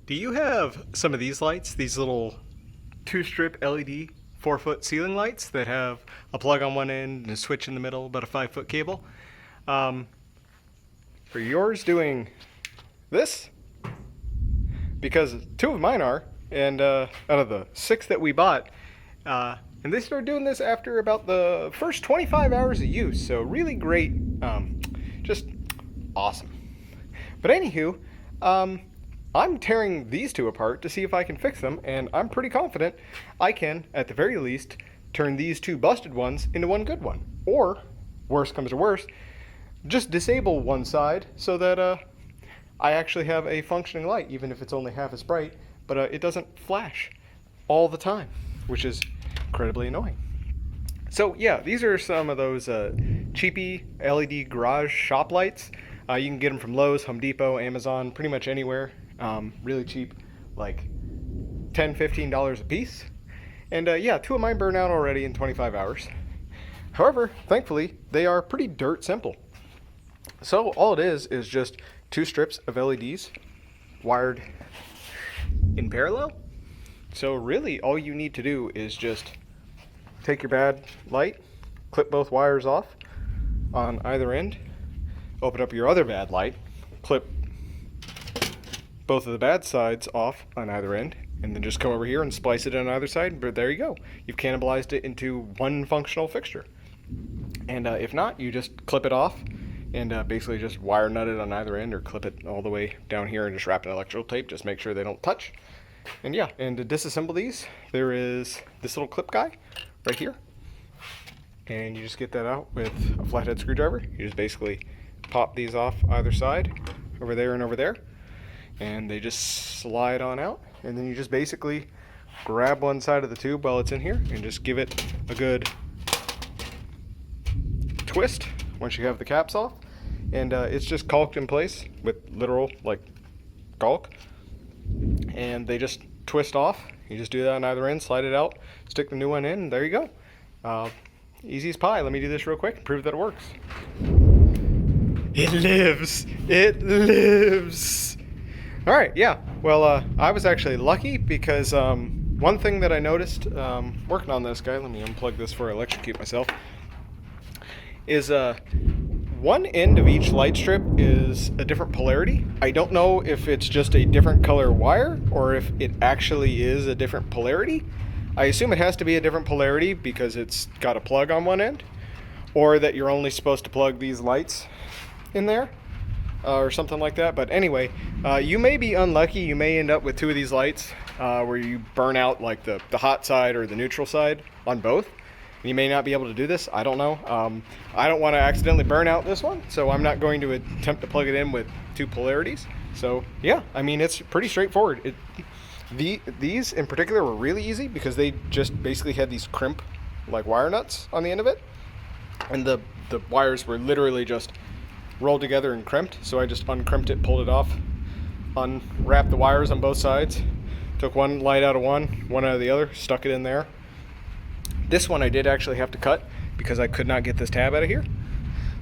Do you have some of these lights, these little two-strip LED 4-foot ceiling lights that have a plug on one end and a switch in the middle, about a 5-foot cable? For yours doing this? Because 2 of mine are, and out of the 6 that we bought, and they started doing this after about the first 25 hours of use, so really great, just awesome. But anywho, I'm tearing these 2 apart to see if I can fix them, and I'm pretty confident I can, at the very least, turn these 2 busted ones into one good one. Or, worst comes to worst, just disable one side so that I actually have a functioning light, even if it's only half as bright, but it doesn't flash all the time, which is incredibly annoying. So yeah, these are some of those cheapy LED garage shop lights. You can get them from Lowe's, Home Depot, Amazon, pretty much anywhere. Really cheap, like $10–15 a piece. And yeah, 2 of mine burn out already in 25 hours. However, thankfully, they are pretty dirt simple. So all it is just 2 strips of LEDs wired in parallel. So really all you need to do is just take your bad light, clip both wires off on either end, open up your other bad light, clip both of the bad sides off on either end, and then just come over here and splice it on either side. But there you go. You've cannibalized it into one functional fixture. And if not, you just clip it off and basically just wire nut it on either end, or clip it all the way down here and just wrap an electrical tape. Just make sure they don't touch. And yeah, and to disassemble these, there is this little clip guy right here. And you just get that out with a flathead screwdriver. You just basically pop these off either side, over there and over there. And they just slide on out. And then you just basically grab one side of the tube while it's in here and just give it a good twist once you have the caps off. And it's just caulked in place with literal, like, caulk. And they just twist off. You just do that on either end, slide it out, stick the new one in, and there you go. Easy as pie. Let me do this real quick and prove that it works. It lives! It lives! Alright, yeah. Well, I was actually lucky because one thing that I noticed working on this guy, let me unplug this before I electrocute myself, is one end of each light strip is a different polarity. I don't know if it's just a different color wire or if it actually is a different polarity. I assume it has to be a different polarity because it's got a plug on one end, or that you're only supposed to plug these lights in there or something like that. But anyway, you may be unlucky. You may end up with 2 of these lights where you burn out like the hot side or the neutral side on both. You may not be able to do this. I don't know. I don't want to accidentally burn out this one, so I'm not going to attempt to plug it in with 2 polarities. So yeah, I mean, it's pretty straightforward. These in particular were really easy because they just basically had these crimp like wire nuts on the end of it, and the wires were literally just rolled together and crimped. So I just uncrimped it, pulled it off, unwrapped the wires on both sides, took one light out of one out of the other, stuck it in there. This one I did actually have to cut because I could not get this tab out of here.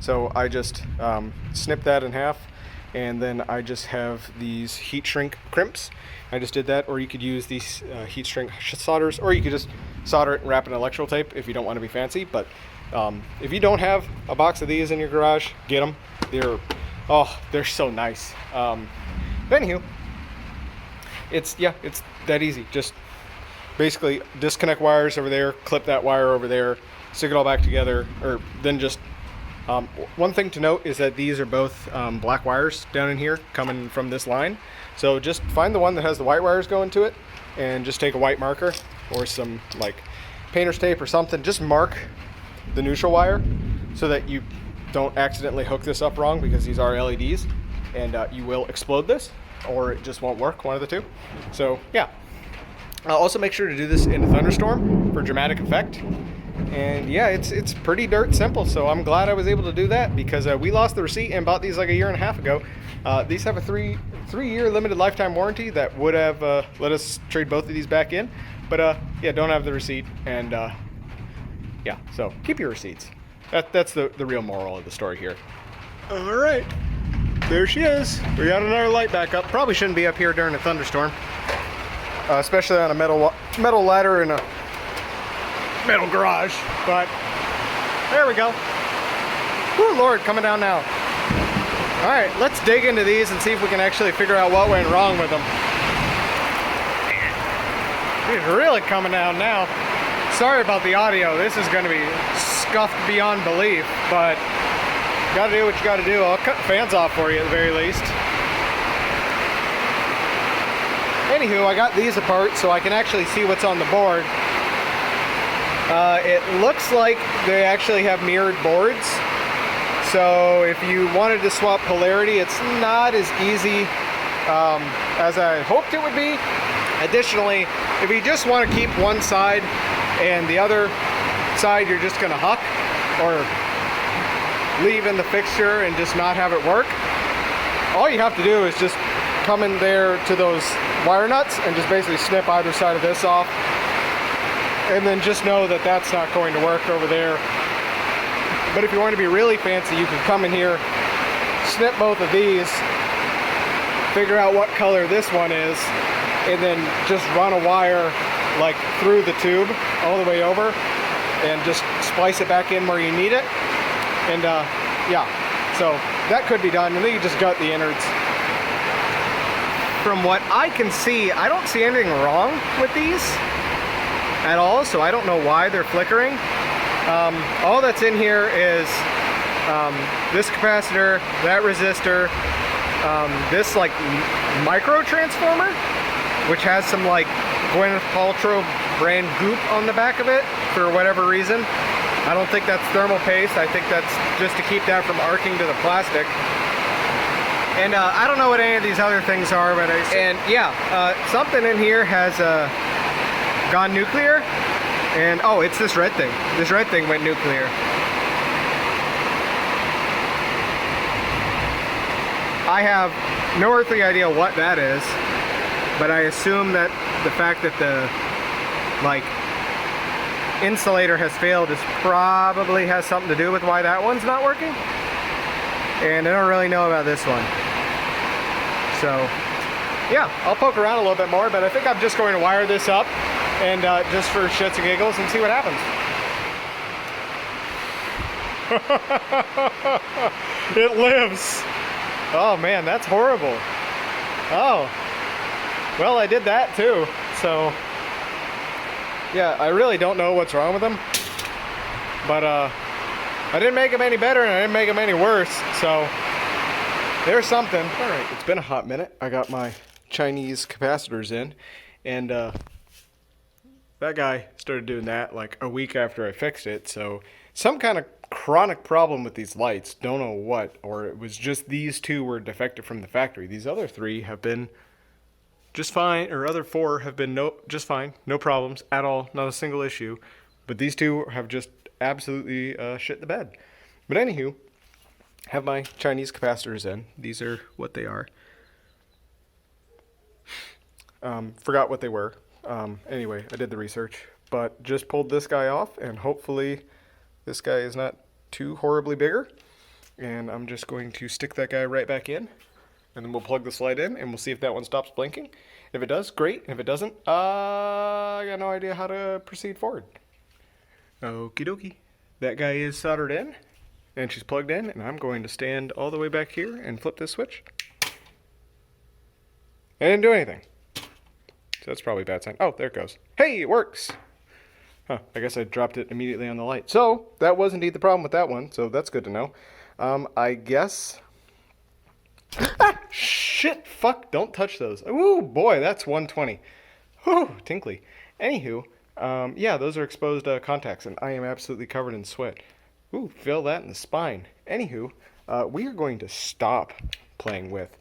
So I just snipped that in half, and then I just have these heat shrink crimps. I just did that, or you could use these heat shrink solders, or you could just solder it and wrap an electrical tape if you don't want to be fancy. But if you don't have a box of these in your garage, get them. They're so nice. But anywho, it's that easy. Just basically disconnect wires over there, clip that wire over there, stick it all back together, or then just one thing to note is that these are both black wires down in here coming from this line. So just find the one that has the white wires going to it and just take a white marker or some like painter's tape or something. Just mark the neutral wire so that you don't accidentally hook this up wrong, because these are LEDs and you will explode this, or it just won't work, one of the two. So yeah. Also make sure to do this in a thunderstorm for dramatic effect. And yeah, it's pretty dirt simple, so I'm glad I was able to do that, because we lost the receipt and bought these like a year and a half ago. These have a three-year limited lifetime warranty that would have let us trade both of these back in, but yeah, don't have the receipt. And yeah, so keep your receipts. That's the real moral of the story here. All right. there she is. We got another light back up. Probably shouldn't be up here during a thunderstorm. Especially on a metal ladder in a metal garage. But there we go. Woo, Lord, coming down now. Alright, let's dig into these and see if we can actually figure out what went wrong with them. It's really coming down now. Sorry about the audio. This is going to be scuffed beyond belief, but gotta do what you gotta do. I'll cut the fans off for you at the very least. Anywho, I got these apart so I can actually see what's on the board. It looks like they actually have mirrored boards. So if you wanted to swap polarity, it's not as easy as I hoped it would be. Additionally, if you just want to keep one side and the other side you're just going to huck or leave in the fixture and just not have it work, all you have to do is just come in there to those wire nuts and just basically snip either side of this off, and then just know that that's not going to work over there. But if you want to be really fancy, you can come in here, snip both of these, figure out what color this one is, and then just run a wire like through the tube all the way over and just splice it back in where you need it. And yeah, so that could be done, and then you just gut the innards. From what I can see, I don't see anything wrong with these at all, so I don't know why they're flickering. All that's in here is this capacitor, that resistor, this like micro transformer, which has some like Gwyneth Paltrow brand goop on the back of it for whatever reason. I don't think that's thermal paste. I think that's just to keep that from arcing to the plastic. And I don't know what any of these other things are, but something in here has gone nuclear. And oh, it's this red thing. This red thing went nuclear. I have no earthly idea what that is, but I assume that the fact that the insulator has failed probably has something to do with why that one's not working. And I don't really know about this one. So yeah, I'll poke around a little bit more, but I think I'm just going to wire this up and just for shits and giggles and see what happens. It lives. Oh man, that's horrible. Oh, well, I did that too. So yeah, I really don't know what's wrong with them, but I didn't make them any better and I didn't make them any worse, so there's something. All right, it's been a hot minute. I got my Chinese capacitors in, and that guy started doing that like a week after I fixed it, so some kind of chronic problem with these lights, don't know what, or it was just these two were defective from the factory. These other three have been just fine, or other four have been just fine, no problems at all, not a single issue, but these two have just absolutely shit the bed. But anywho, have my Chinese capacitors in. These are what they are. Forgot what they were. Anyway, I did the research, but just pulled this guy off, and hopefully this guy is not too horribly bigger. And I'm just going to stick that guy right back in, and then we'll plug this light in, and we'll see if that one stops blinking. If it does, great. If it doesn't, I got no idea how to proceed forward. Okie dokie. That guy is soldered in, and she's plugged in, and I'm going to stand all the way back here and flip this switch. I didn't do anything. So that's probably a bad sign. Oh, there it goes. Hey, it works. Huh, I guess I dropped it immediately on the light. So that was indeed the problem with that one, so that's good to know. I guess... Ah, shit, fuck, don't touch those. Ooh, boy, that's 120. Whew, tinkly. Anywho, yeah, those are exposed contacts, and I am absolutely covered in sweat. Ooh, feel that in the spine. Anywho, we are going to stop playing with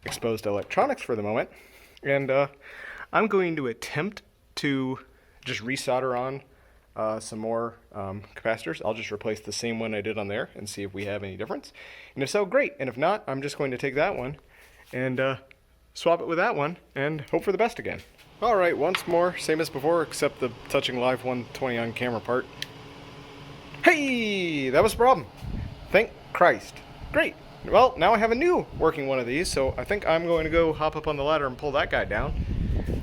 exposed electronics for the moment, and I'm going to attempt to just resolder on some more capacitors. I'll just replace the same one I did on there and see if we have any difference. And if so, great. And if not, I'm just going to take that one and swap it with that one and hope for the best again. All right, once more, same as before, except the touching live 120 on camera part. Hey, that was the problem. Thank Christ. Great. well, now I have a new working one of these, so I think I'm going to go hop up on the ladder and pull that guy down.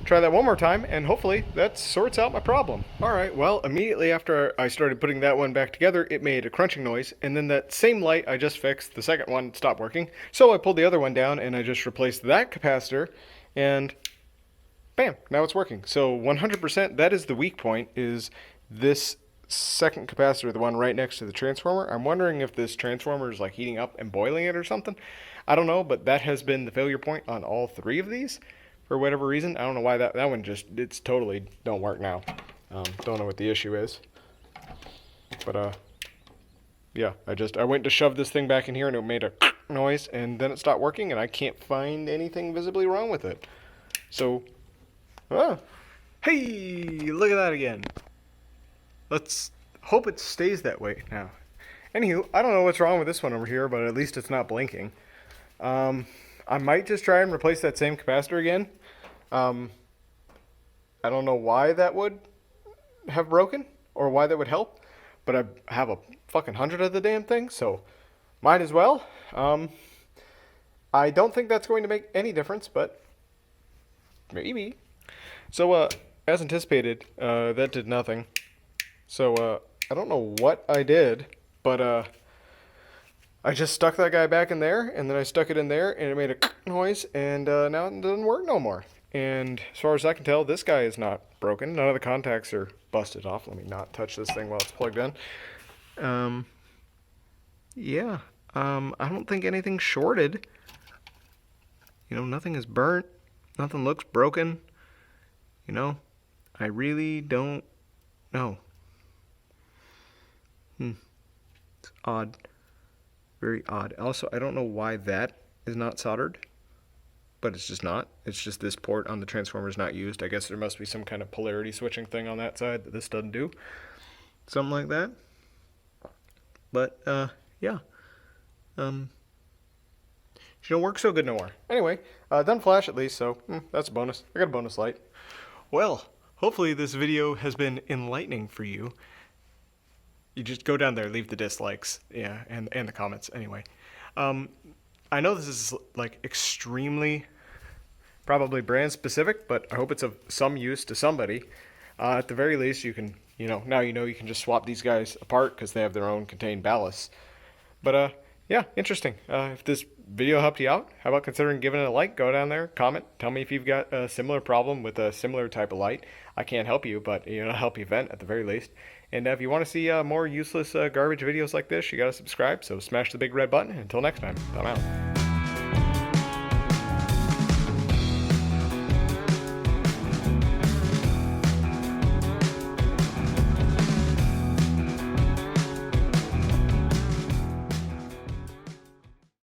Try that one more time, and hopefully that sorts out my problem. Alright, well, immediately after I started putting that one back together, it made a crunching noise, and then that same light I just fixed, the second one, stopped working. So I pulled the other one down, and I just replaced that capacitor, and bam, now it's working. So 100%, that is the weak point, is this second capacitor, the one right next to the transformer. I'm wondering if this transformer is like heating up and boiling it or something. I don't know, but that has been the failure point on all three of these. For whatever reason, I don't know why that one just, it's totally don't work now. Don't know what the issue is. But, yeah, I went to shove this thing back in here and it made a noise and then it stopped working and I can't find anything visibly wrong with it. So, hey, look at that again. Let's hope it stays that way now. Anywho, I don't know what's wrong with this one over here, but at least it's not blinking. I might just try and replace that same capacitor again. I don't know why that would have broken or why that would help, but I have a fucking 100 of the damn thing, so might as well. I don't think that's going to make any difference, but maybe. So, as anticipated, that did nothing. So, I don't know what I did, but, I just stuck that guy back in there, and then I stuck it in there, and it made a noise, and now it doesn't work no more. And as far as I can tell, this guy is not broken. None of the contacts are busted off. Let me not touch this thing while it's plugged in. Yeah, I don't think anything's shorted. You know, nothing is burnt. Nothing looks broken. You know, I really don't know. It's odd. Very odd. Also, I don't know why that is not soldered, but it's just not. It's just this port on the transformer is not used. I guess there must be some kind of polarity switching thing on that side that this doesn't do. Something like that. But, yeah. She don't work so good no more. Anyway, done flash at least, so that's a bonus. I got a bonus light. Well, hopefully this video has been enlightening for you. You just go down there, leave the dislikes, yeah, and the comments anyway. I know this is like extremely probably brand specific, but I hope it's of some use to somebody. At the very least, you can, now you can just swap these guys apart because they have their own contained ballasts. But yeah, interesting. If this video helped you out, how about considering giving it a like? Go down there, comment, tell me if you've got a similar problem with a similar type of light. I can't help you, but help you vent at the very least. And if you want to see more useless garbage videos like this, you got to subscribe. So smash the big red button. Until next time, I'm out.